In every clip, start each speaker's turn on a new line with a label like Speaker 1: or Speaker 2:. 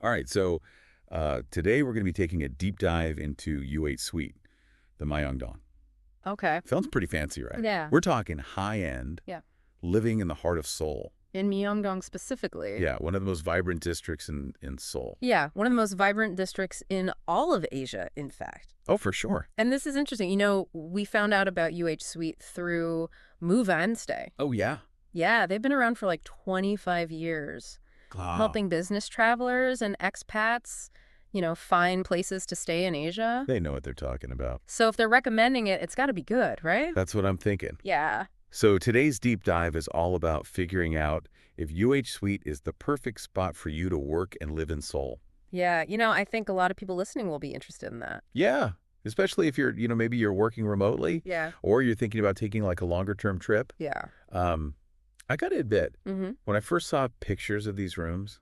Speaker 1: All right, so today we're going to be taking a deep dive into UH Suite The Myeongdong.
Speaker 2: Okay.
Speaker 1: Sounds pretty fancy, right?
Speaker 2: Yeah.
Speaker 1: We're talking high-end,
Speaker 2: Yeah.
Speaker 1: living in the heart of Seoul.
Speaker 2: In Myeongdong specifically.
Speaker 1: Yeah, one of the most vibrant districts in Seoul.
Speaker 2: Yeah, one of the most vibrant districts in all of Asia, in fact.
Speaker 1: Oh, for sure.
Speaker 2: And this is interesting. You know, we found out about UH Suite through Move and Stay.
Speaker 1: Oh, yeah?
Speaker 2: Yeah, they've been around for like 25 years,
Speaker 1: Wow.
Speaker 2: helping business travelers and expats, find places to stay in Asia.
Speaker 1: They know what they're talking about.
Speaker 2: So if they're recommending it, it's got to be good, right?
Speaker 1: That's what I'm thinking.
Speaker 2: Yeah.
Speaker 1: So today's deep dive is all about figuring out if UH Suite is the perfect spot for you to work and live in Seoul.
Speaker 2: Yeah, I think a lot of people listening will be interested in that.
Speaker 1: Yeah, especially if you're, maybe you're working remotely.
Speaker 2: Yeah.
Speaker 1: Or you're thinking about taking like a longer-term trip.
Speaker 2: Yeah.
Speaker 1: I got to admit,
Speaker 2: Mm-hmm.
Speaker 1: when I first saw pictures of these rooms,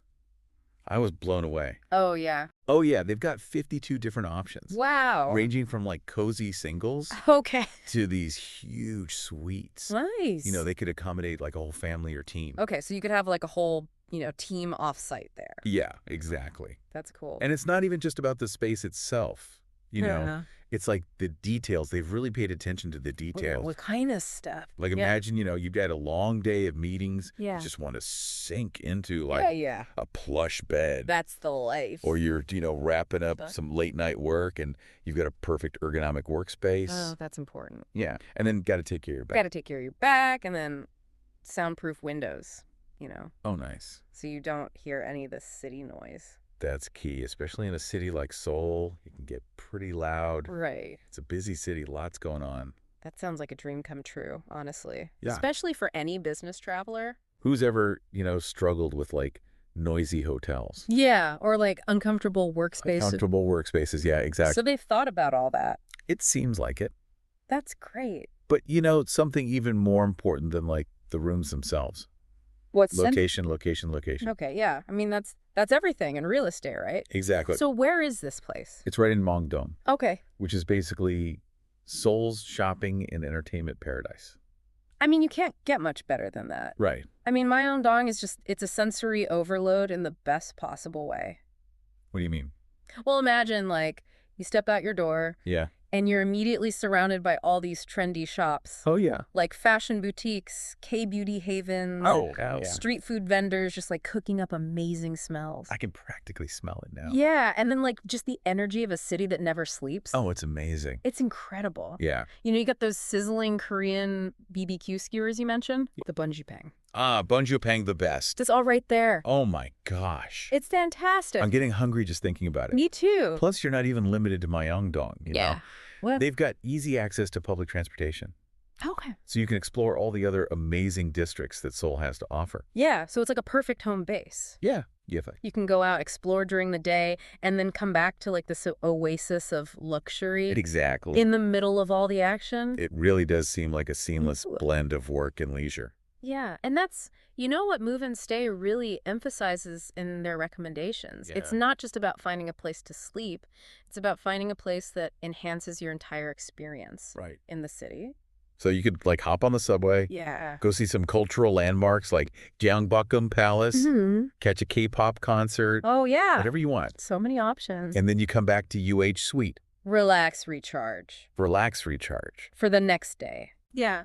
Speaker 1: I was blown away.
Speaker 2: Oh, yeah.
Speaker 1: Oh, yeah, they've got 52 different options.
Speaker 2: Wow.
Speaker 1: Ranging from like cozy singles
Speaker 2: Okay.
Speaker 1: to these huge suites.
Speaker 2: Nice.
Speaker 1: They could accommodate like a whole family or team.
Speaker 2: Okay, so you could have like a whole, team off-site there.
Speaker 1: Yeah, exactly.
Speaker 2: That's cool.
Speaker 1: And it's not even just about the space itself. It's like the details. They've really paid attention to the details.
Speaker 2: What kind of stuff?
Speaker 1: Like imagine, you've had a long day of meetings.
Speaker 2: Yeah.
Speaker 1: You just want to sink into like
Speaker 2: Yeah.
Speaker 1: a plush bed.
Speaker 2: That's the life.
Speaker 1: Or you're, wrapping up some late night work and you've got a perfect ergonomic workspace.
Speaker 2: Oh, that's important.
Speaker 1: Yeah. And then got to take care of your back.
Speaker 2: Got to take care of your back, and then soundproof windows,
Speaker 1: Oh, nice.
Speaker 2: so you don't hear any of the city noise.
Speaker 1: That's key, especially in a city like Seoul. It can get pretty loud.
Speaker 2: Right.
Speaker 1: It's a busy city, lots going on.
Speaker 2: That sounds like a dream come true, honestly.
Speaker 1: Yeah.
Speaker 2: Especially for any business traveler.
Speaker 1: Who's ever, struggled with like noisy hotels?
Speaker 2: Yeah, or like uncomfortable workspaces.
Speaker 1: Comfortable workspaces, yeah, exactly.
Speaker 2: So they've thought about all that.
Speaker 1: It seems like it.
Speaker 2: That's great.
Speaker 1: But, something even more important than like the rooms themselves.
Speaker 2: What's
Speaker 1: Location.
Speaker 2: Okay, yeah. I mean, that's everything in real estate, right?
Speaker 1: Exactly.
Speaker 2: So where is this place?
Speaker 1: It's right in Myeongdong,
Speaker 2: Okay.
Speaker 1: which is basically Seoul's shopping and entertainment paradise.
Speaker 2: I mean, you can't get much better than that.
Speaker 1: Right.
Speaker 2: I mean, Myeongdong is it's a sensory overload in the best possible way.
Speaker 1: What do you mean?
Speaker 2: Well, imagine like you step out your door
Speaker 1: Yeah.
Speaker 2: and you're immediately surrounded by all these trendy shops.
Speaker 1: Oh, yeah.
Speaker 2: Like fashion boutiques, K-beauty havens,
Speaker 1: yeah.
Speaker 2: street food vendors just like cooking up amazing smells.
Speaker 1: I can practically smell it now.
Speaker 2: Yeah, and then like just the energy of a city that never sleeps.
Speaker 1: Oh, it's amazing.
Speaker 2: It's incredible.
Speaker 1: Yeah.
Speaker 2: You got those sizzling Korean BBQ skewers you mentioned? The bunjipang.
Speaker 1: Bunjupang the best.
Speaker 2: It's all right there.
Speaker 1: Oh, my gosh.
Speaker 2: It's fantastic.
Speaker 1: I'm getting hungry just thinking about it.
Speaker 2: Me too.
Speaker 1: Plus, you're not even limited to Myeongdong,
Speaker 2: Yeah. Well,
Speaker 1: They've got easy access to public transportation.
Speaker 2: okay.
Speaker 1: So you can explore all the other amazing districts that Seoul has to offer.
Speaker 2: Yeah, so it's like a perfect home base.
Speaker 1: Yeah.
Speaker 2: You can go out, explore during the day, and then come back to like this oasis of luxury
Speaker 1: Exactly.
Speaker 2: in the middle of all the action.
Speaker 1: It really does seem like a seamless
Speaker 2: Ooh.
Speaker 1: blend of work and leisure.
Speaker 2: Yeah, and that's, what Move and Stay really emphasizes in their recommendations.
Speaker 1: Yeah.
Speaker 2: It's not just about finding a place to sleep. It's about finding a place that enhances your entire experience
Speaker 1: Right.
Speaker 2: in the city.
Speaker 1: So you could like hop on the subway,
Speaker 2: Yeah.
Speaker 1: go see some cultural landmarks like Gyeongbokgung Palace,
Speaker 2: Mm-hmm.
Speaker 1: catch a K-pop concert,
Speaker 2: Oh, yeah.
Speaker 1: whatever you want.
Speaker 2: So many options.
Speaker 1: And then you come back to UH Suite.
Speaker 2: Relax, recharge
Speaker 1: Relax, recharge.
Speaker 2: for the next day. Yeah.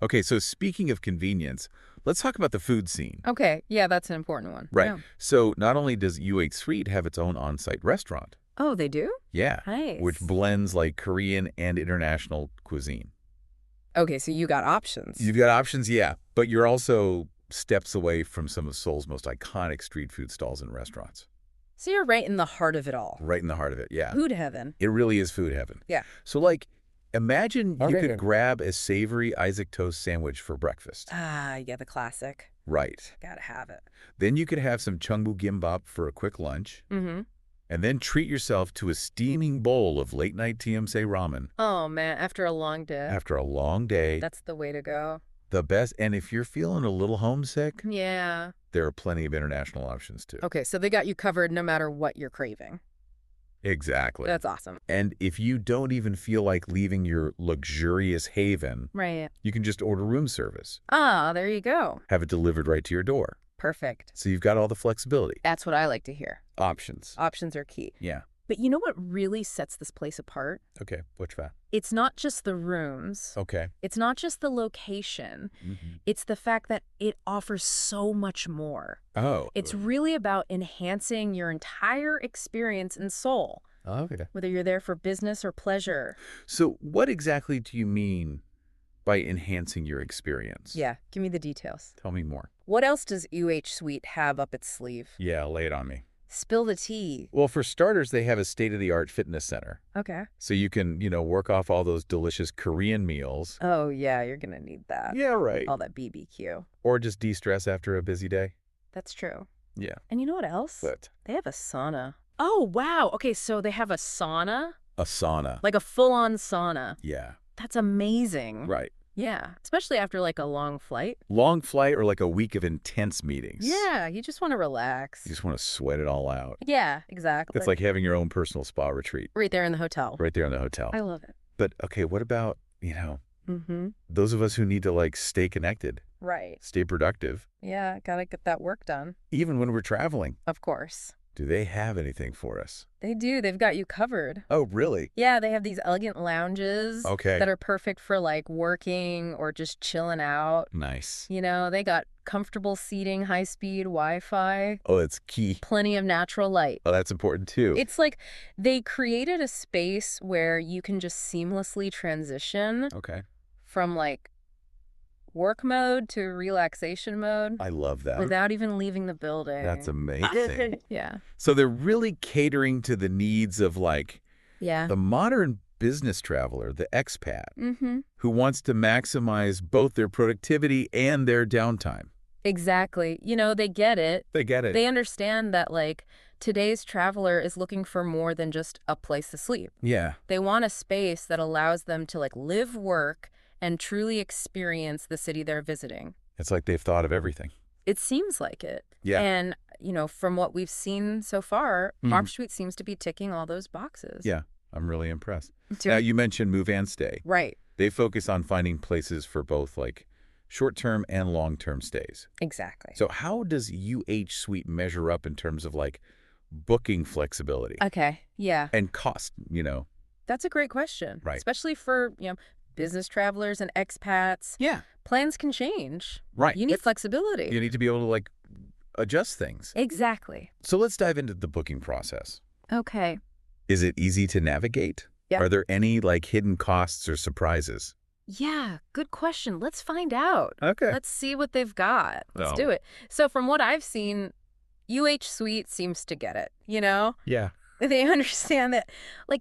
Speaker 1: Okay, so speaking of convenience, let's talk about the food scene.
Speaker 2: Okay. Yeah, that's an important one.
Speaker 1: Right.
Speaker 2: Yeah.
Speaker 1: So not only does UH Suite have its own on-site restaurant,
Speaker 2: Oh, they do?
Speaker 1: yeah,
Speaker 2: Nice.
Speaker 1: which blends like Korean and international cuisine.
Speaker 2: Okay, so you got options.
Speaker 1: You've got options, yeah, but you're also steps away from some of Seoul's most iconic street food stalls and restaurants.
Speaker 2: So you're right in the heart of it all.
Speaker 1: Right in the heart of it, yeah.
Speaker 2: Food heaven.
Speaker 1: It really is food heaven.
Speaker 2: Yeah.
Speaker 1: So like, imagine you
Speaker 2: Okay.
Speaker 1: could grab a savory Isaac toast sandwich for breakfast.
Speaker 2: Ah, yeah, the classic.
Speaker 1: Right.
Speaker 2: Gotta have it.
Speaker 1: Then you could have some chungbu gimbap for a quick lunch.
Speaker 2: Mm-hmm.
Speaker 1: And then treat yourself to a steaming bowl of late-night TMC ramen.
Speaker 2: Oh, man, after a long day.
Speaker 1: After a long day,
Speaker 2: That's the way to go.
Speaker 1: the best. And if you're feeling a little homesick,
Speaker 2: Yeah.
Speaker 1: there are plenty of international options too.
Speaker 2: Okay, so they got you covered no matter what you're craving.
Speaker 1: Exactly.
Speaker 2: That's awesome.
Speaker 1: And if you don't even feel like leaving your luxurious haven,
Speaker 2: Right.
Speaker 1: you can just order room service.
Speaker 2: Ah, there you go.
Speaker 1: Have it delivered right to your door.
Speaker 2: Perfect.
Speaker 1: So you've got all the flexibility.
Speaker 2: That's what I like to hear.
Speaker 1: Options.
Speaker 2: Options are key.
Speaker 1: Yeah.
Speaker 2: But you know what really sets this place apart?
Speaker 1: Okay. Which that?
Speaker 2: It's not just the rooms.
Speaker 1: Okay.
Speaker 2: It's not just the location. It's the fact that it offers so much more.
Speaker 1: Oh.
Speaker 2: It's really about enhancing your entire experience in Seoul,
Speaker 1: Okay.
Speaker 2: whether you're there for business or pleasure.
Speaker 1: So what exactly do you mean by enhancing your experience?
Speaker 2: Yeah, give me the details.
Speaker 1: Tell me more.
Speaker 2: What else does UH Suite have up its sleeve?
Speaker 1: Yeah, lay it on me.
Speaker 2: Spill the tea.
Speaker 1: Well, for starters, they have a state-of-the-art fitness center.
Speaker 2: Okay.
Speaker 1: So you can, work off all those delicious Korean meals.
Speaker 2: Oh, yeah, you're going to need that.
Speaker 1: Yeah, right.
Speaker 2: All that BBQ.
Speaker 1: Or just de-stress after a busy day.
Speaker 2: That's true.
Speaker 1: Yeah.
Speaker 2: And you know what else?
Speaker 1: But
Speaker 2: They have a sauna. Oh, wow. Okay, so they have a sauna?
Speaker 1: a sauna.
Speaker 2: Like a full-on sauna.
Speaker 1: Yeah.
Speaker 2: That's amazing.
Speaker 1: Right.
Speaker 2: Yeah, especially after like a long flight.
Speaker 1: Long flight or like a week of intense meetings.
Speaker 2: Yeah, you just want to relax.
Speaker 1: You just want to sweat it all out.
Speaker 2: Yeah, exactly.
Speaker 1: It's like having your own personal spa retreat.
Speaker 2: right there in the hotel.
Speaker 1: Right there in the hotel.
Speaker 2: I love it.
Speaker 1: But, okay, what about,
Speaker 2: Mm-hmm.
Speaker 1: those of us who need to, stay connected,
Speaker 2: Right.
Speaker 1: stay productive,
Speaker 2: Yeah, gotta get that work done.
Speaker 1: even when we're traveling?
Speaker 2: Of course.
Speaker 1: Do they have anything for us?
Speaker 2: They do. They've got you covered.
Speaker 1: Oh, really?
Speaker 2: Yeah, they have these elegant lounges
Speaker 1: Okay.
Speaker 2: that are perfect for like working or just chilling out.
Speaker 1: Nice.
Speaker 2: They got comfortable seating, high-speed Wi-Fi,
Speaker 1: Oh, it's key.
Speaker 2: plenty of natural light.
Speaker 1: Oh, that's important too.
Speaker 2: It's like they created a space where you can just seamlessly transition
Speaker 1: Okay.
Speaker 2: from like work mode to relaxation mode
Speaker 1: I love that.
Speaker 2: without even leaving the building.
Speaker 1: That's amazing.
Speaker 2: Yeah.
Speaker 1: So they're really catering to the needs of
Speaker 2: Yeah.
Speaker 1: the modern business traveler, the expat,
Speaker 2: Mm-hmm.
Speaker 1: who wants to maximize both their productivity and their downtime.
Speaker 2: Exactly. They get it.
Speaker 1: They get it.
Speaker 2: They understand that like today's traveler is looking for more than just a place to sleep.
Speaker 1: Yeah.
Speaker 2: They want a space that allows them to like live, work, and truly experience the city they're visiting.
Speaker 1: It's like they've thought of everything.
Speaker 2: It seems like it.
Speaker 1: Yeah.
Speaker 2: And, from what we've seen so far, UH Suite seems to be ticking all those boxes.
Speaker 1: Yeah. I'm really impressed.
Speaker 2: Do-
Speaker 1: Now, you mentioned move and stay.
Speaker 2: Right.
Speaker 1: They focus on finding places for both short-term and long-term stays.
Speaker 2: Exactly.
Speaker 1: So how does UH Suite measure up in terms of booking flexibility
Speaker 2: Okay. Yeah.
Speaker 1: and cost,
Speaker 2: That's a great question.
Speaker 1: Right.
Speaker 2: Especially for, business travelers and expats.
Speaker 1: Yeah.
Speaker 2: Plans can change.
Speaker 1: Right.
Speaker 2: You need flexibility.
Speaker 1: You need to be able to adjust things.
Speaker 2: Exactly.
Speaker 1: So let's dive into the booking process.
Speaker 2: Okay.
Speaker 1: Is it easy to navigate?
Speaker 2: Yeah.
Speaker 1: Are there any hidden costs or surprises?
Speaker 2: Yeah, good question. Let's find out.
Speaker 1: Okay.
Speaker 2: Let's see what they've got. Let's
Speaker 1: Oh.
Speaker 2: do it. So from what I've seen, UH Suite seems to get it,
Speaker 1: Yeah.
Speaker 2: They understand that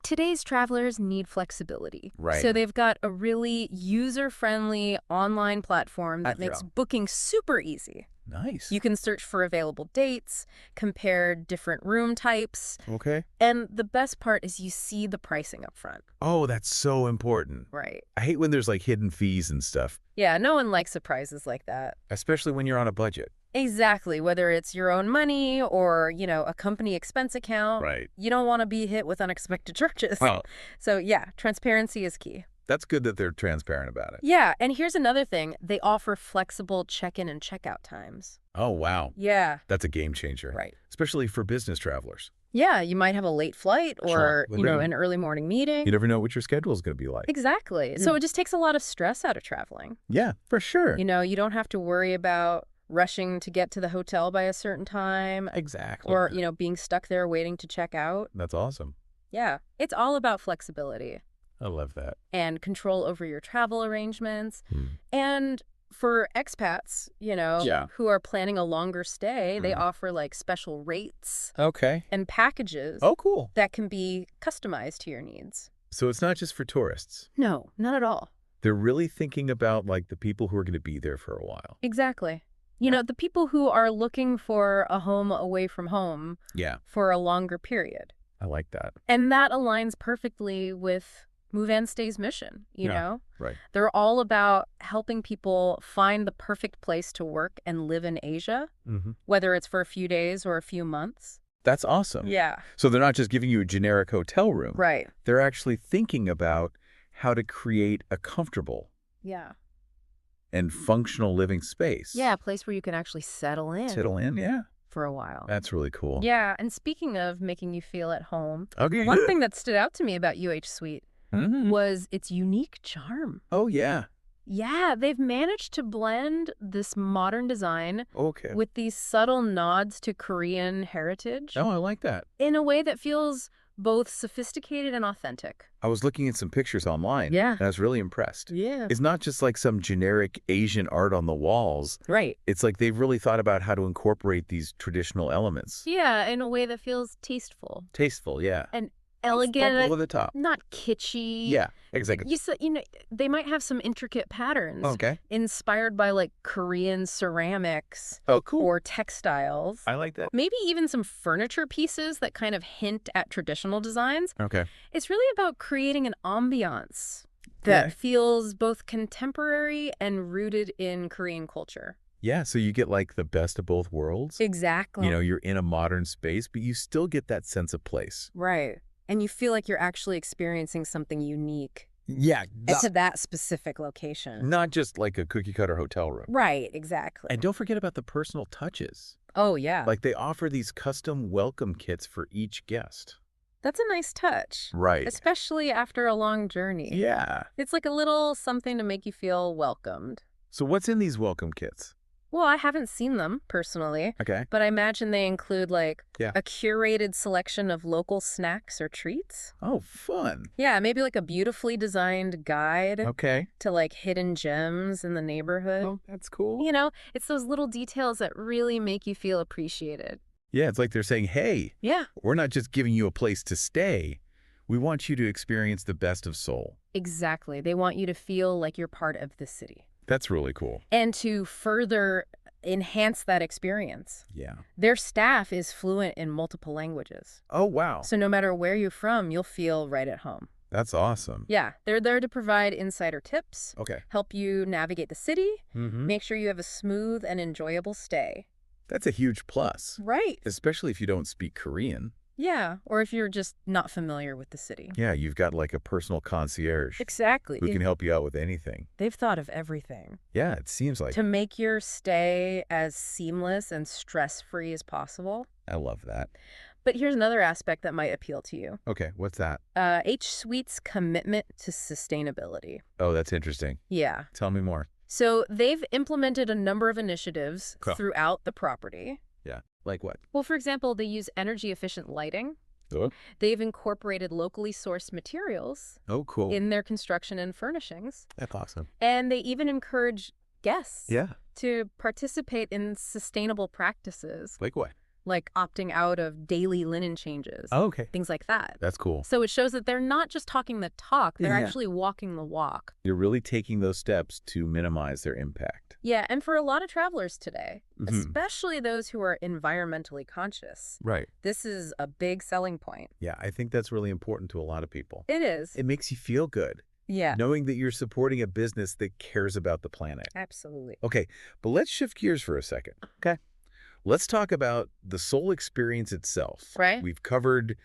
Speaker 2: today's travelers need flexibility.
Speaker 1: Right.
Speaker 2: So they've got a really user-friendly online platform that
Speaker 1: Yeah.
Speaker 2: makes booking super easy.
Speaker 1: Nice.
Speaker 2: You can search for available dates, compare different room types,
Speaker 1: Okay.
Speaker 2: and the best part is you see the pricing up front.
Speaker 1: Oh, that's so important.
Speaker 2: Right.
Speaker 1: I hate when there's hidden fees and stuff,
Speaker 2: Yeah, no one likes surprises like that.
Speaker 1: especially when you're on a budget.
Speaker 2: Exactly. Whether it's your own money or, a company expense account.
Speaker 1: Right.
Speaker 2: You don't want to be hit with unexpected charges.
Speaker 1: Well,
Speaker 2: So, yeah, transparency is key.
Speaker 1: that's good that they're transparent about it.
Speaker 2: Yeah, and here's another thing. They offer flexible check-in and check-out times.
Speaker 1: Oh, wow.
Speaker 2: Yeah.
Speaker 1: That's a game changer.
Speaker 2: Right.
Speaker 1: Especially for business travelers.
Speaker 2: Yeah, you might have a late flight or,
Speaker 1: Sure.
Speaker 2: an early morning meeting.
Speaker 1: You never know what your schedule is going to be like.
Speaker 2: Exactly. So it just takes a lot of stress out of traveling.
Speaker 1: Yeah, for sure.
Speaker 2: You don't have to worry about rushing to get to the hotel by a certain time
Speaker 1: Exactly.
Speaker 2: or, being stuck there waiting to check out.
Speaker 1: That's awesome.
Speaker 2: Yeah, it's all about flexibility
Speaker 1: I love that.
Speaker 2: and control over your travel arrangements.
Speaker 1: Hmm.
Speaker 2: And for expats,
Speaker 1: Yeah.
Speaker 2: who are planning a longer stay, they
Speaker 1: Mhm.
Speaker 2: offer special rates
Speaker 1: Okay.
Speaker 2: and packages
Speaker 1: Oh, cool.
Speaker 2: that can be customized to your needs.
Speaker 1: So it's not just for tourists.
Speaker 2: No, not at all.
Speaker 1: They're really thinking about the people who are going to be there for a while.
Speaker 2: Exactly. The people who are looking for a home away from home
Speaker 1: Yeah.
Speaker 2: for a longer period.
Speaker 1: I like that.
Speaker 2: And that aligns perfectly with Move and Stay's mission,
Speaker 1: Yeah. Right.
Speaker 2: They're all about helping people find the perfect place to work and live in Asia,
Speaker 1: Mm-hmm.
Speaker 2: whether it's for a few days or a few months.
Speaker 1: That's awesome.
Speaker 2: Yeah.
Speaker 1: So they're not just giving you a generic hotel room.
Speaker 2: Right.
Speaker 1: They're actually thinking about how to create a comfortable
Speaker 2: Yeah.
Speaker 1: and functional living space.
Speaker 2: Yeah, a place where you can actually settle in.
Speaker 1: Settle in, yeah.
Speaker 2: for a while.
Speaker 1: That's really cool.
Speaker 2: Yeah, and speaking of making you feel at home,
Speaker 1: Okay.
Speaker 2: one thing that stood out to me about UH Suite
Speaker 1: Mhm.
Speaker 2: was its unique charm.
Speaker 1: Oh, yeah.
Speaker 2: Yeah, they've managed to blend this modern design
Speaker 1: Okay.
Speaker 2: with these subtle nods to Korean heritage
Speaker 1: Oh, I like that.
Speaker 2: in a way that feels both sophisticated and authentic.
Speaker 1: I was looking at some pictures online.
Speaker 2: Yeah.
Speaker 1: And I was really impressed.
Speaker 2: Yeah.
Speaker 1: It's not just like some generic Asian art on the walls.
Speaker 2: Right.
Speaker 1: It's like they've really thought about how to incorporate these traditional elements.
Speaker 2: Yeah, in a way that feels tasteful.
Speaker 1: Tasteful, yeah.
Speaker 2: And elegant.
Speaker 1: Over the top.
Speaker 2: Not kitschy.
Speaker 1: Yeah, exactly.
Speaker 2: They might have some intricate patterns.
Speaker 1: Okay.
Speaker 2: Inspired by like Korean ceramics
Speaker 1: Oh, cool.
Speaker 2: or textiles.
Speaker 1: I like that.
Speaker 2: Maybe even some furniture pieces that kind of hint at traditional designs.
Speaker 1: Okay.
Speaker 2: It's really about creating an ambiance that feels both contemporary and rooted in Korean culture.
Speaker 1: Yeah, so you get like the best of both worlds.
Speaker 2: Exactly.
Speaker 1: You're in a modern space, but you still get that sense of place.
Speaker 2: Right. And you feel like you're actually experiencing something unique
Speaker 1: Yeah.
Speaker 2: to that specific location.
Speaker 1: Not just like a cookie-cutter hotel room.
Speaker 2: Right, exactly.
Speaker 1: And don't forget about the personal touches.
Speaker 2: Oh, yeah.
Speaker 1: Like they offer these custom welcome kits for each guest.
Speaker 2: That's a nice touch.
Speaker 1: Right.
Speaker 2: Especially after a long journey.
Speaker 1: Yeah.
Speaker 2: It's like a little something to make you feel welcomed.
Speaker 1: So what's in these welcome kits?
Speaker 2: Well, I haven't seen them personally,
Speaker 1: Okay.
Speaker 2: but I imagine they include like
Speaker 1: Yeah.
Speaker 2: a curated selection of local snacks or treats.
Speaker 1: Oh, fun.
Speaker 2: Yeah, maybe like a beautifully designed guide
Speaker 1: Okay.
Speaker 2: to like hidden gems in the neighborhood.
Speaker 1: Oh, that's cool.
Speaker 2: It's those little details that really make you feel appreciated.
Speaker 1: Yeah, it's like they're saying, hey,
Speaker 2: Yeah.
Speaker 1: we're not just giving you a place to stay. We want you to experience the best of Seoul.
Speaker 2: Exactly. They want you to feel like you're part of the city.
Speaker 1: That's really cool.
Speaker 2: And to further enhance that experience,
Speaker 1: Yeah.
Speaker 2: their staff is fluent in multiple languages.
Speaker 1: Oh, wow.
Speaker 2: So no matter where you're from, you'll feel right at home.
Speaker 1: That's awesome.
Speaker 2: Yeah, they're there to provide insider tips,
Speaker 1: Okay.
Speaker 2: help you navigate the city,
Speaker 1: Mm-hmm.
Speaker 2: make sure you have a smooth and enjoyable stay.
Speaker 1: That's a huge plus,
Speaker 2: Right.
Speaker 1: especially if you don't speak Korean.
Speaker 2: Yeah, or if you're just not familiar with the city.
Speaker 1: Yeah, you've got like a personal concierge
Speaker 2: Exactly.
Speaker 1: who can help you out with anything.
Speaker 2: They've thought of everything
Speaker 1: Yeah, it seems like.
Speaker 2: to make your stay as seamless and stress-free as possible.
Speaker 1: I love that.
Speaker 2: But here's another aspect that might appeal to you.
Speaker 1: Okay, what's that?
Speaker 2: H Suite's commitment to sustainability.
Speaker 1: Oh, that's interesting.
Speaker 2: Yeah.
Speaker 1: Tell me more.
Speaker 2: So they've implemented a number of initiatives
Speaker 1: Cool.
Speaker 2: throughout the property.
Speaker 1: Yeah. Like what?
Speaker 2: Well, for example, they use energy-efficient lighting.
Speaker 1: Oh,
Speaker 2: They've incorporated locally sourced materials
Speaker 1: oh cool.
Speaker 2: in their construction and furnishings.
Speaker 1: That's awesome.
Speaker 2: And they even encourage guests
Speaker 1: Yeah.
Speaker 2: to participate in sustainable practices,
Speaker 1: Like what?
Speaker 2: like opting out of daily linen changes,
Speaker 1: Oh, okay.
Speaker 2: things like that.
Speaker 1: That's cool.
Speaker 2: So it shows that they're not just talking the talk, they're
Speaker 1: Yeah.
Speaker 2: actually walking the walk.
Speaker 1: You're really taking those steps to minimize their impact.
Speaker 2: Yeah, and for a lot of travelers today,
Speaker 1: Mhm.
Speaker 2: especially those who are environmentally conscious,
Speaker 1: Right.
Speaker 2: this is a big selling point.
Speaker 1: Yeah, I think that's really important to a lot of people.
Speaker 2: It is.
Speaker 1: It makes you feel good,
Speaker 2: Yeah,
Speaker 1: knowing that you're supporting a business that cares about the planet.
Speaker 2: absolutely.
Speaker 1: Okay, but let's shift gears for a second.
Speaker 2: Okay.
Speaker 1: Let's talk about the Seoul experience itself.
Speaker 2: Right.
Speaker 1: We've covered,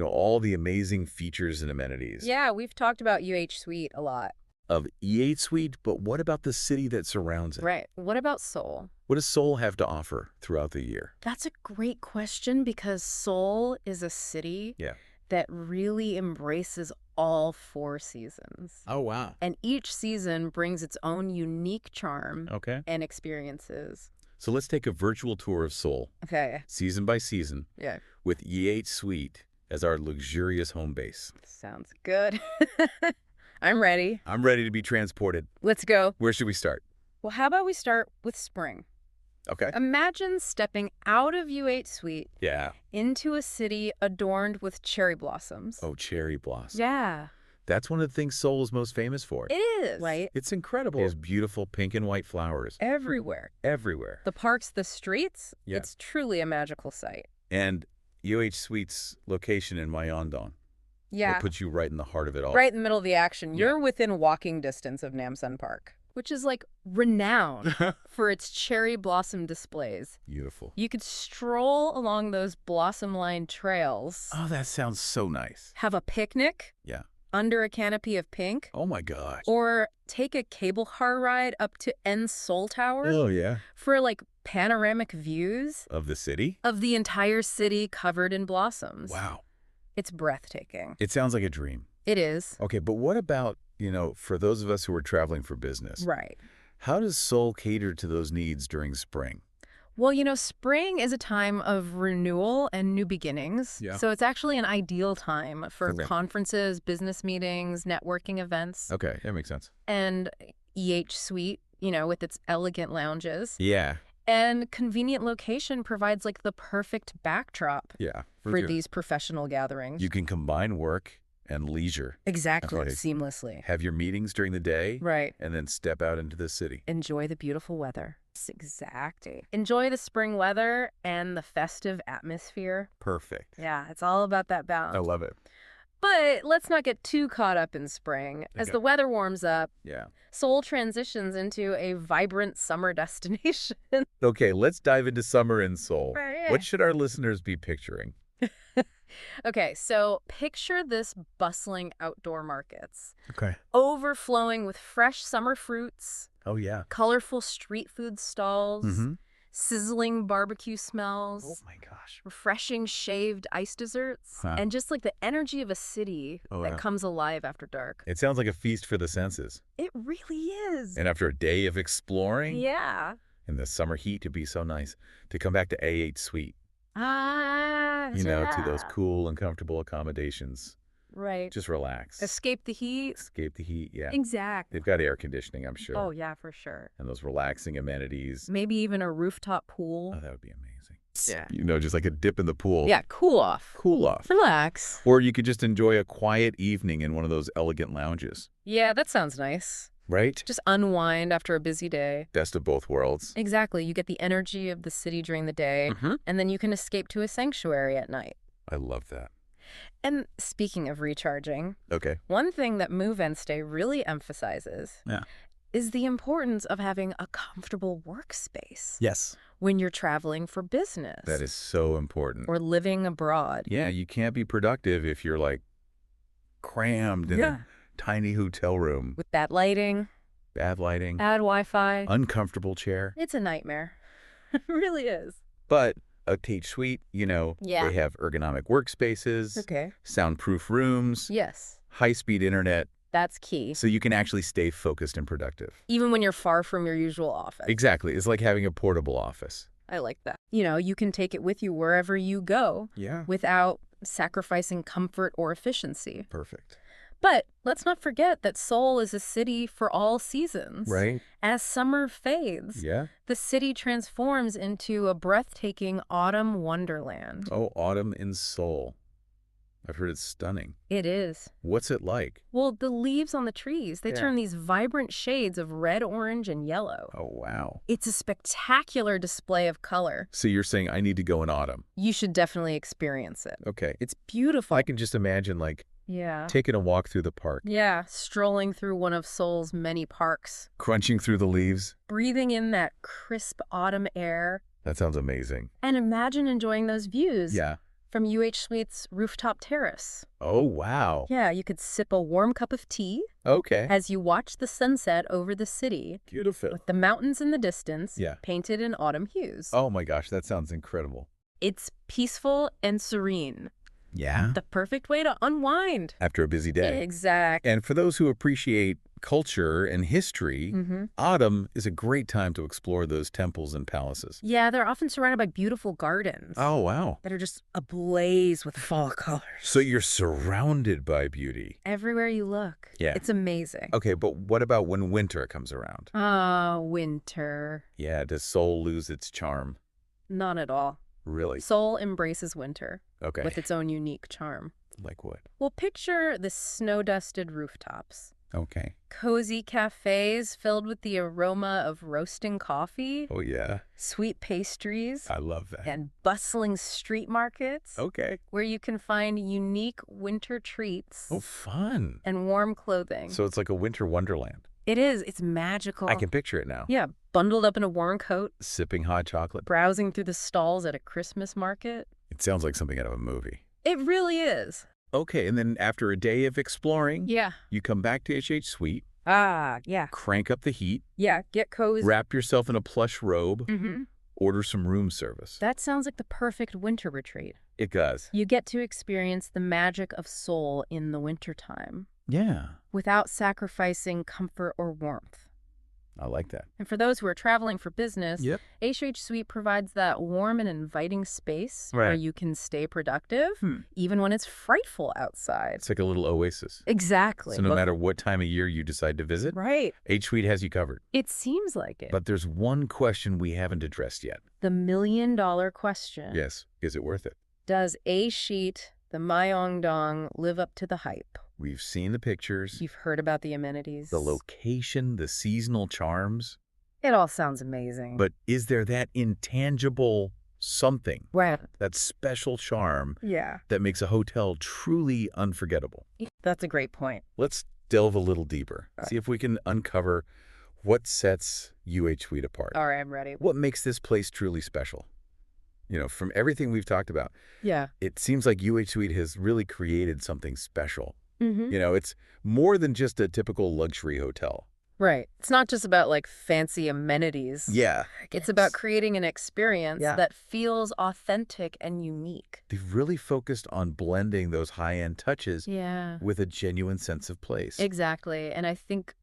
Speaker 1: all the amazing features and amenities
Speaker 2: Yeah, we've talked about UH Suite a lot.
Speaker 1: of UH Suite, but what about the city that surrounds it?
Speaker 2: Right. What about Seoul?
Speaker 1: What does Seoul have to offer throughout the year?
Speaker 2: That's a great question because Seoul is a city
Speaker 1: Yeah.
Speaker 2: that really embraces all 4 seasons.
Speaker 1: Oh, wow.
Speaker 2: And each season brings its own unique charm
Speaker 1: Okay.
Speaker 2: and experiences.
Speaker 1: So let's take a virtual tour of Seoul,
Speaker 2: Okay.
Speaker 1: season by season,
Speaker 2: Yeah.
Speaker 1: with UH Suite as our luxurious home base.
Speaker 2: Sounds good. I'm ready.
Speaker 1: I'm ready to be transported.
Speaker 2: Let's go.
Speaker 1: Where should we start?
Speaker 2: Well, how about we start with spring?
Speaker 1: Okay.
Speaker 2: Imagine stepping out of UH Suite
Speaker 1: Yeah.
Speaker 2: into a city adorned with cherry blossoms.
Speaker 1: Oh, cherry blossom.
Speaker 2: Yeah.
Speaker 1: That's one of the things Seoul is most famous for.
Speaker 2: It is. Right?
Speaker 1: It's incredible. There's beautiful pink and white flowers
Speaker 2: Everywhere.
Speaker 1: everywhere.
Speaker 2: The parks, the streets,
Speaker 1: Yeah.
Speaker 2: it's truly a magical sight.
Speaker 1: And UH Suite's location in Myeongdong
Speaker 2: Yeah.
Speaker 1: will put you right in the heart of it all.
Speaker 2: Right in the middle of the action.
Speaker 1: Yeah.
Speaker 2: You're within walking distance of Namsan Park, which is like renowned for its cherry blossom displays.
Speaker 1: Beautiful.
Speaker 2: You could stroll along those blossom-lined trails,
Speaker 1: Oh, that sounds so nice.
Speaker 2: have a picnic
Speaker 1: Yeah.
Speaker 2: under a canopy of pink,
Speaker 1: Oh, my gosh.
Speaker 2: or take a cable car ride up to Seoul Tower
Speaker 1: Oh, yeah.
Speaker 2: for like panoramic views
Speaker 1: Of the city?
Speaker 2: of the entire city covered in blossoms.
Speaker 1: Wow.
Speaker 2: It's breathtaking.
Speaker 1: It sounds like a dream.
Speaker 2: It is.
Speaker 1: Okay, but what about, for those of us who are traveling for business?
Speaker 2: Right.
Speaker 1: How does Seoul cater to those needs during spring?
Speaker 2: Well, spring is a time of renewal and new beginnings.
Speaker 1: Yeah.
Speaker 2: So it's actually an ideal time for
Speaker 1: Okay.
Speaker 2: conferences, business meetings, networking events.
Speaker 1: Okay, that makes sense.
Speaker 2: And UH Suite, with its elegant lounges.
Speaker 1: Yeah.
Speaker 2: And convenient location provides like the perfect backdrop
Speaker 1: Yeah.
Speaker 2: for these professional gatherings.
Speaker 1: You can combine work and leisure.
Speaker 2: Exactly.
Speaker 1: Okay.
Speaker 2: Seamlessly.
Speaker 1: Have your meetings during the day.
Speaker 2: Right.
Speaker 1: And then step out into the city.
Speaker 2: Enjoy the beautiful weather. Exactly. Enjoy the spring weather and the festive atmosphere.
Speaker 1: Perfect.
Speaker 2: Yeah, it's all about that balance.
Speaker 1: I love it.
Speaker 2: But let's not get too caught up in spring. As
Speaker 1: Okay.
Speaker 2: the weather warms up,
Speaker 1: Yeah.
Speaker 2: Seoul transitions into a vibrant summer destination.
Speaker 1: Okay, let's dive into summer in Seoul.
Speaker 2: Right.
Speaker 1: What should our listeners be picturing?
Speaker 2: Okay, so picture this bustling outdoor markets,
Speaker 1: Okay.
Speaker 2: overflowing with fresh summer fruits,
Speaker 1: Oh, yeah.
Speaker 2: colorful street food stalls,
Speaker 1: Mm-hmm.
Speaker 2: sizzling barbecue
Speaker 1: Oh,
Speaker 2: smells,
Speaker 1: my gosh.
Speaker 2: refreshing shaved ice desserts,
Speaker 1: Huh.
Speaker 2: and just like the energy of a city
Speaker 1: Oh,
Speaker 2: that
Speaker 1: yeah.
Speaker 2: comes alive after dark.
Speaker 1: It sounds like a feast for the senses.
Speaker 2: It really is.
Speaker 1: And after a day of exploring
Speaker 2: Yeah.
Speaker 1: in the summer heat, it'd be so nice to come back to UH Suite, to those
Speaker 2: Yeah.
Speaker 1: cool and comfortable accommodations.
Speaker 2: Right.
Speaker 1: Just relax.
Speaker 2: Escape the heat.
Speaker 1: Escape the heat, yeah.
Speaker 2: Exactly.
Speaker 1: They've got air conditioning, I'm sure.
Speaker 2: Oh, yeah, for sure.
Speaker 1: And those relaxing amenities.
Speaker 2: Maybe even a rooftop pool.
Speaker 1: Oh, that would be amazing.
Speaker 2: Yeah.
Speaker 1: Just like a dip in the pool.
Speaker 2: Yeah, cool off.
Speaker 1: Cool off.
Speaker 2: Relax.
Speaker 1: Or you could just enjoy a quiet evening in one of those elegant lounges,
Speaker 2: Yeah, that sounds nice.
Speaker 1: right?
Speaker 2: Just unwind after a busy day.
Speaker 1: Best of both worlds.
Speaker 2: Exactly. You get the energy of the city during the day,
Speaker 1: Mm-hmm.
Speaker 2: and then you can escape to a sanctuary at night.
Speaker 1: I love that.
Speaker 2: And speaking of recharging,
Speaker 1: Okay.
Speaker 2: one thing that Move and Stay really emphasizes
Speaker 1: Yeah.
Speaker 2: is the importance of having a comfortable workspace
Speaker 1: Yes.
Speaker 2: when you're traveling for business
Speaker 1: That is so important.
Speaker 2: or living abroad.
Speaker 1: Yeah, you can't be productive if you're like crammed in a tiny hotel room,
Speaker 2: With bad lighting,
Speaker 1: bad lighting,
Speaker 2: bad Wi-Fi.
Speaker 1: uncomfortable chair.
Speaker 2: It's a nightmare. It really is.
Speaker 1: But a UH Suite,
Speaker 2: Yeah.
Speaker 1: they have ergonomic workspaces,
Speaker 2: Okay.
Speaker 1: soundproof rooms,
Speaker 2: Yes,
Speaker 1: high-speed internet,
Speaker 2: that's key.
Speaker 1: so you can actually stay focused and productive.
Speaker 2: Even when you're far from your usual office.
Speaker 1: Exactly. It's like having a portable office.
Speaker 2: I like that. You can take it with you wherever you go
Speaker 1: Yeah.
Speaker 2: without sacrificing comfort or efficiency.
Speaker 1: Perfect.
Speaker 2: But let's not forget that Seoul is a city for all seasons.
Speaker 1: Right?
Speaker 2: As summer fades,
Speaker 1: Yeah.
Speaker 2: the city transforms into a breathtaking autumn wonderland.
Speaker 1: Oh, autumn in Seoul. I've heard it's stunning.
Speaker 2: It is.
Speaker 1: What's it like?
Speaker 2: Well, the leaves on the trees, they
Speaker 1: Yeah.
Speaker 2: turn these vibrant shades of red, orange, and yellow.
Speaker 1: Oh, wow.
Speaker 2: It's a spectacular display of color.
Speaker 1: So you're saying I need to go in autumn.
Speaker 2: You should definitely experience it.
Speaker 1: Okay.
Speaker 2: It's beautiful.
Speaker 1: I can just imagine
Speaker 2: Yeah.
Speaker 1: taking a walk through the park,
Speaker 2: Yeah, strolling through one of Seoul's many parks,
Speaker 1: crunching through the leaves.
Speaker 2: breathing in that crisp autumn air,
Speaker 1: That sounds amazing.
Speaker 2: and imagine enjoying those views
Speaker 1: Yeah.
Speaker 2: from UH Suite's rooftop terrace.
Speaker 1: Oh, wow.
Speaker 2: Yeah, you could sip a warm cup of tea
Speaker 1: Okay.
Speaker 2: as you watch the sunset over the city
Speaker 1: Beautiful.
Speaker 2: with the mountains in the distance
Speaker 1: Yeah.
Speaker 2: painted in autumn hues.
Speaker 1: Oh, my gosh. That sounds incredible.
Speaker 2: It's peaceful and serene.
Speaker 1: Yeah.
Speaker 2: The perfect way to unwind.
Speaker 1: After a busy day.
Speaker 2: Exactly.
Speaker 1: And for those who appreciate culture and history, autumn is a great time to explore those temples and palaces.
Speaker 2: Yeah, they're often surrounded by beautiful gardens.
Speaker 1: Oh, wow.
Speaker 2: That are just ablaze with fall colors.
Speaker 1: So you're surrounded by beauty.
Speaker 2: Everywhere you look.
Speaker 1: Yeah.
Speaker 2: It's amazing.
Speaker 1: Okay, but what about when winter comes around?
Speaker 2: Ah, winter.
Speaker 1: Yeah, does Seoul lose its charm?
Speaker 2: Not at all.
Speaker 1: Really?
Speaker 2: Seoul embraces winter
Speaker 1: Okay.
Speaker 2: with its own unique charm.
Speaker 1: Like what?
Speaker 2: Well, picture the snow-dusted rooftops.
Speaker 1: Okay.
Speaker 2: Cozy cafes filled with the aroma of roasting coffee,
Speaker 1: Oh, yeah.
Speaker 2: sweet pastries,
Speaker 1: I love that.
Speaker 2: and bustling street markets
Speaker 1: Okay.
Speaker 2: where you can find unique winter treats
Speaker 1: Oh, fun.
Speaker 2: and warm clothing.
Speaker 1: So it's like a winter wonderland.
Speaker 2: It is. It's magical.
Speaker 1: I can picture it now.
Speaker 2: Yeah, bundled up in a warm coat,
Speaker 1: Sipping hot chocolate.
Speaker 2: browsing through the stalls at a Christmas market.
Speaker 1: It sounds like something out of a movie.
Speaker 2: It really is.
Speaker 1: Okay, and then after a day of exploring,
Speaker 2: Yeah.
Speaker 1: you come back to UH Suite,
Speaker 2: Ah, yeah.
Speaker 1: crank up the heat,
Speaker 2: Yeah, get cozy.
Speaker 1: wrap yourself in a plush robe,
Speaker 2: Mm-hmm.
Speaker 1: order some room service.
Speaker 2: That sounds like the perfect winter retreat.
Speaker 1: It does.
Speaker 2: You get to experience the magic of Seoul in the wintertime
Speaker 1: Yeah,
Speaker 2: without sacrificing comfort or warmth.
Speaker 1: I like that.
Speaker 2: And for those who are traveling for business,
Speaker 1: Yep.
Speaker 2: UH Suite provides that warm and inviting space where
Speaker 1: Right.
Speaker 2: you can stay productive, even when it's frightful outside.
Speaker 1: It's like a little oasis.
Speaker 2: Exactly.
Speaker 1: So no matter what time of year you decide to visit,
Speaker 2: Right.
Speaker 1: H Suite has you covered.
Speaker 2: It seems like it.
Speaker 1: But there's one question we haven't addressed yet.
Speaker 2: The million-dollar question.
Speaker 1: Yes, is it worth it?
Speaker 2: Does UH Suite The Myeongdong live up to the hype?
Speaker 1: We've seen the pictures,
Speaker 2: You've heard about the amenities.
Speaker 1: the location, the seasonal charms.
Speaker 2: It all sounds amazing.
Speaker 1: But is there that intangible something,
Speaker 2: Right.
Speaker 1: that special charm
Speaker 2: Yeah.
Speaker 1: that makes a hotel truly unforgettable?
Speaker 2: That's a great point.
Speaker 1: Let's delve a little deeper. See if we can uncover what sets UH Suite apart.
Speaker 2: All right, I'm ready.
Speaker 1: What makes this place truly special? You know, from everything we've talked about,
Speaker 2: Yeah.
Speaker 1: it seems like UH Suite has really created something special.
Speaker 2: Mm-hmm.
Speaker 1: You know, it's more than just a typical luxury hotel.
Speaker 2: Right. It's not just about like fancy amenities.
Speaker 1: Yeah.
Speaker 2: It's about creating an experience
Speaker 1: Yeah.
Speaker 2: that feels authentic and unique.
Speaker 1: They've really focused on blending those high-end touches
Speaker 2: Yeah.
Speaker 1: with a genuine sense of place.
Speaker 2: Exactly. And I think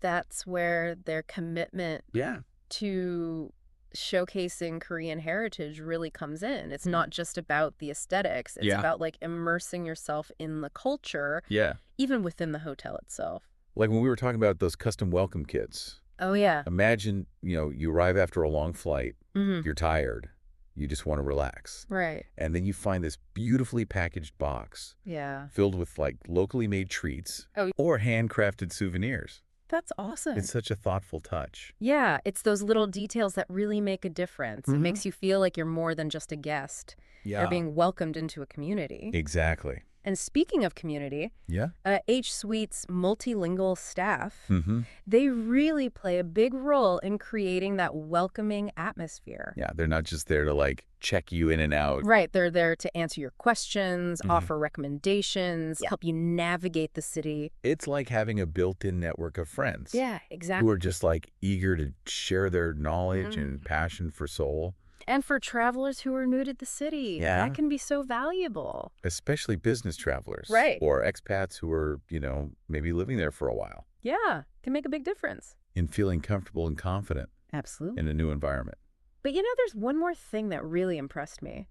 Speaker 2: that's where their commitment
Speaker 1: Yeah.
Speaker 2: to showcasing Korean heritage really comes in. It's not just about the aesthetics. It's
Speaker 1: Yeah.
Speaker 2: about like immersing yourself in the culture,
Speaker 1: Yeah.
Speaker 2: even within the hotel itself.
Speaker 1: Like when we were talking about those custom welcome kits.
Speaker 2: Oh, yeah.
Speaker 1: Imagine, you arrive after a long flight,
Speaker 2: Mm-hmm.
Speaker 1: you're tired, you just want to relax.
Speaker 2: Right.
Speaker 1: And then you find this beautifully packaged box
Speaker 2: Yeah.
Speaker 1: filled with like locally made treats
Speaker 2: Oh.
Speaker 1: or handcrafted souvenirs.
Speaker 2: That's awesome.
Speaker 1: It's such a thoughtful touch.
Speaker 2: Yeah, it's those little details that really make a difference. It
Speaker 1: Mhm.
Speaker 2: makes you feel like you're more than just a guest. You're being welcomed into a community.
Speaker 1: Exactly.
Speaker 2: And speaking of community,
Speaker 1: Yeah.
Speaker 2: UH Suite's multilingual staff,
Speaker 1: Mm-hmm.
Speaker 2: they really play a big role in creating that welcoming atmosphere.
Speaker 1: Yeah, they're not just there to like check you in and out.
Speaker 2: Right, they're there to answer your questions,
Speaker 1: Mhm.
Speaker 2: offer recommendations, help you navigate the city.
Speaker 1: It's like having a built-in network of friends
Speaker 2: Yeah,
Speaker 1: who
Speaker 2: exactly.
Speaker 1: are just like eager to share their knowledge
Speaker 2: Mhm.
Speaker 1: and passion for Seoul,
Speaker 2: And for travelers who are new to the city,
Speaker 1: Yeah.
Speaker 2: that can be so valuable.
Speaker 1: especially business travelers.
Speaker 2: Right.
Speaker 1: Or expats who are, maybe living there for a while
Speaker 2: Yeah, can make a big difference.
Speaker 1: and feeling comfortable and confident
Speaker 2: Absolutely.
Speaker 1: in a new environment.
Speaker 2: But there's one more thing that really impressed me.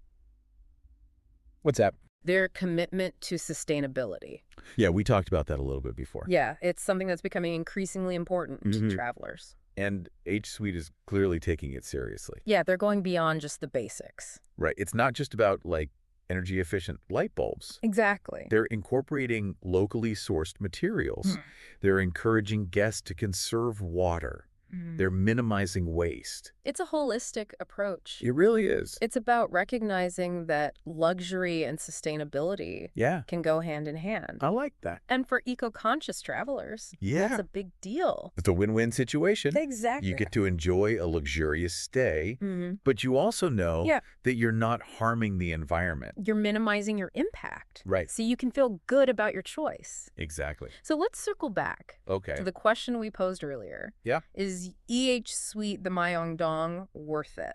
Speaker 1: What's that?
Speaker 2: Their commitment to sustainability.
Speaker 1: Yeah, we talked about that a little bit before.
Speaker 2: Yeah, it's something that's becoming increasingly important
Speaker 1: Mhm.
Speaker 2: to travelers.
Speaker 1: And H Suite is clearly taking it seriously.
Speaker 2: Yeah, they're going beyond just the basics.
Speaker 1: Right. It's not just about like energy efficient light bulbs.
Speaker 2: Exactly.
Speaker 1: They're incorporating locally sourced materials. They're encouraging guests to conserve water. They're minimizing waste.
Speaker 2: It's a holistic approach.
Speaker 1: It really is.
Speaker 2: It's about recognizing that luxury and sustainability
Speaker 1: Yeah,
Speaker 2: can go hand in hand.
Speaker 1: I like that.
Speaker 2: And for eco-conscious travelers,
Speaker 1: Yeah.
Speaker 2: that's a big deal.
Speaker 1: It's a win-win situation.
Speaker 2: Exactly.
Speaker 1: You get to enjoy a luxurious stay,
Speaker 2: Mhm.
Speaker 1: but you also know
Speaker 2: Yeah.
Speaker 1: that you're not harming the environment.
Speaker 2: You're minimizing your impact.
Speaker 1: Right.
Speaker 2: So you can feel good about your choice.
Speaker 1: Exactly.
Speaker 2: So let's circle back
Speaker 1: Okay.
Speaker 2: to the question we posed earlier.
Speaker 1: Yeah.
Speaker 2: Is UH Suite The Myeongdong worth it?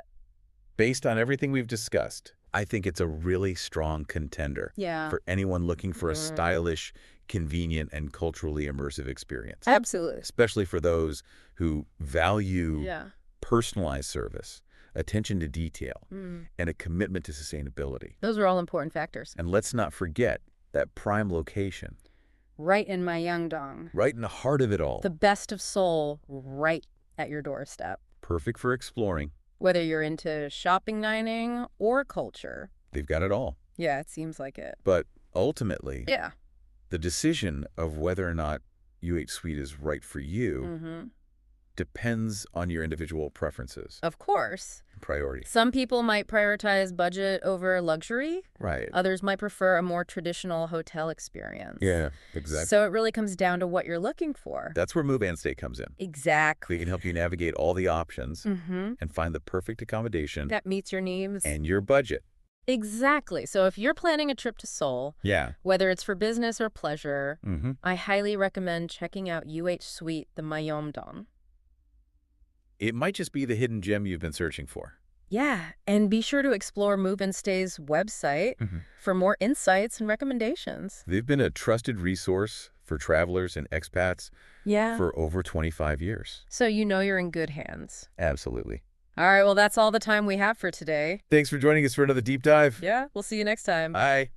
Speaker 1: Based on everything we've discussed, I think it's a really strong contender
Speaker 2: Yeah.
Speaker 1: for anyone looking for a stylish, convenient, and culturally immersive experience.
Speaker 2: Absolutely.
Speaker 1: Especially for those who value
Speaker 2: Yeah.
Speaker 1: personalized service, attention to detail,
Speaker 2: Mm.
Speaker 1: and a commitment to sustainability.
Speaker 2: Those are all important factors.
Speaker 1: And let's not forget that prime location,
Speaker 2: Right in Myeongdong.
Speaker 1: right in the heart of it all.
Speaker 2: The best of Seoul right at your doorstep.
Speaker 1: Perfect for exploring.
Speaker 2: Whether you're into shopping, dining, or culture.
Speaker 1: They've got it all.
Speaker 2: Yeah, it seems like it.
Speaker 1: But ultimately,
Speaker 2: Yeah.
Speaker 1: the decision of whether or not UH Suite is right for you
Speaker 2: Mm-hmm.
Speaker 1: depends on your individual preferences
Speaker 2: Of course.
Speaker 1: and priorities.
Speaker 2: Some people might prioritize budget over luxury.
Speaker 1: Right.
Speaker 2: Others might prefer a more traditional hotel experience.
Speaker 1: Yeah, exactly.
Speaker 2: So it really comes down to what you're looking for.
Speaker 1: That's where Move and Stay comes in.
Speaker 2: Exactly.
Speaker 1: We can help you navigate all the options
Speaker 2: Mm-hmm.
Speaker 1: and find the perfect accommodation
Speaker 2: That meets your needs.
Speaker 1: and your budget.
Speaker 2: Exactly. So if you're planning a trip to Seoul,
Speaker 1: Yeah.
Speaker 2: whether it's for business or pleasure,
Speaker 1: Mm-hmm.
Speaker 2: I highly recommend checking out UH Suite The Myeongdong.
Speaker 1: It might just be the hidden gem you've been searching for.
Speaker 2: Yeah, and be sure to explore Move and Stay's website for more insights and recommendations.
Speaker 1: They've been a trusted resource for travelers and expats
Speaker 2: Yeah.
Speaker 1: for over 25 years.
Speaker 2: So you know you're in good hands.
Speaker 1: Absolutely.
Speaker 2: All right, well, that's all the time we have for today.
Speaker 1: Thanks for joining us for another deep dive.
Speaker 2: Yeah, we'll see you next time.
Speaker 1: Bye.